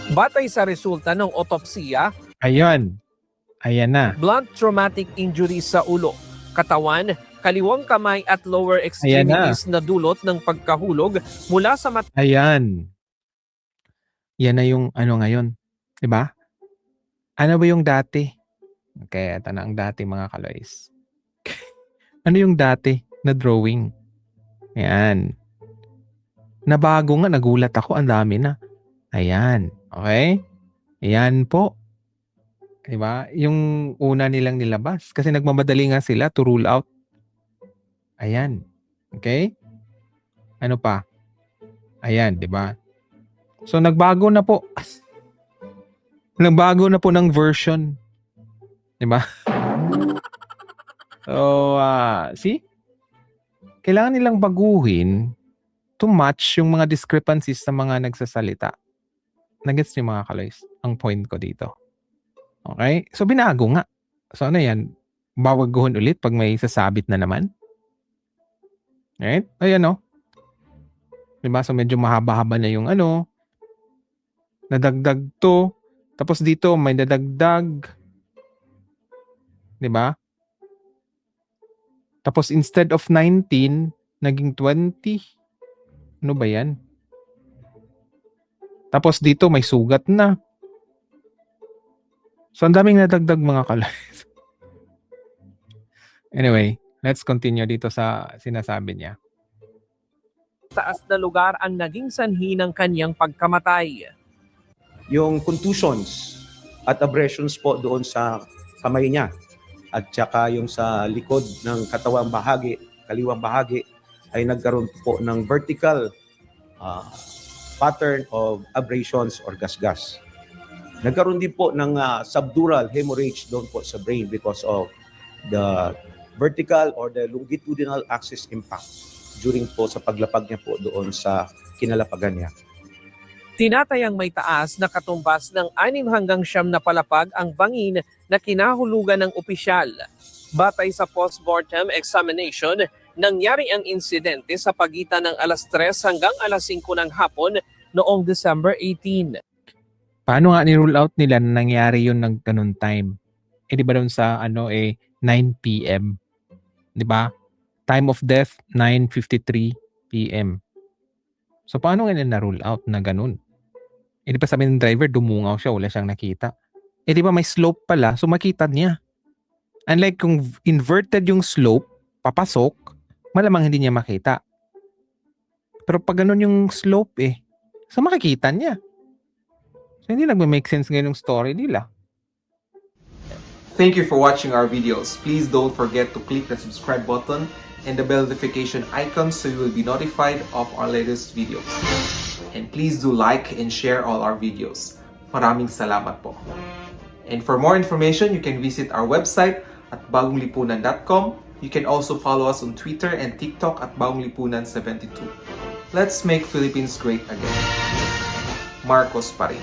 Batay sa resulta ng otopsiya, Ayun. Ayan na. blunt traumatic injuries sa ulo, katawan, kaliwang kamay at lower Ayan na. extremities na dulot ng pagkahulog mula sa Ayan. Yan na yung ano ngayon. Diba? Ano ba yung dati? Okay, ito na ang dati mga kaloys. Ano yung dati na drawing? Ayan. Nabago nga, nagulat ako. Ang dami na. Ayan. Okay? Ayan po. Diba? Yung una nilang nilabas. Kasi nagmamadali nga sila to rule out. Ayan. Okay? Ano pa? Ayan, diba? So, nagbago na po. Nagbago na po ng version. Diba? So, see? Kailangan nilang baguhin to match yung mga discrepancies sa mga nagsasalita. Nagets niyo mga kaloys? Ang point ko dito. Okay? So, binago nga. So, ano yan? Bawaguhin ulit pag may sasabit na naman. Right? Ayan o. Diba? So, medyo mahaba-haba na yung ano. Nadagdag to. Tapos dito, may nadagdag. Diba? Tapos instead of 19, naging 20. Ano ba yan? Tapos dito, may sugat na. So, ang daming nadagdag mga kaloys. Anyway, let's continue dito sa sinasabi niya. taas na lugar ang naging sanhi ng kanyang pagkamatay. Yung contusions at abrasions po doon sa kamay niya at saka yung sa likod ng katawang bahagi, kaliwang bahagi, ay nagkaroon po ng vertical pattern of abrasions or gasgas. Nagkaroon din po ng subdural hemorrhage doon po sa brain because of the vertical or the longitudinal axis impact during po sa paglapag niya po doon sa kinalapagan niya. Tinatayang may taas na katumbas ng 6 hanggang 9 na palapag ang bangin na kinahulugan ng opisyal. Batay sa postmortem examination, nangyari ang insidente sa pagitan ng alas 3 hanggang alas 5 ng hapon noong December 18. Paano nga ni-rule out nila na nangyari yun ng ganun time? Eh di ba doon sa 9 p.m. Di ba? Time of death 9:53 p.m. So paano nga nila na-rule out na ganun? Eh di ba sabi ng driver dumungaw siya, wala siyang nakita. Eh di ba may slope pala, so makita niya. Unlike kung inverted yung slope, papasok, malamang hindi niya makita. Pero pag ganun yung slope so makikita niya. So hindi nagme-make sense ngayon yung story nila. Thank you for watching our videos. Please don't forget to click the subscribe button and the bell notification icon so you will be notified of our latest videos. And please do like and share all our videos. Maraming salamat po. And for more information, you can visit our website at bagonglipunan.com. You can also follow us on Twitter and TikTok at bagonglipunan72. Let's make Philippines great again. Marcos pa rin.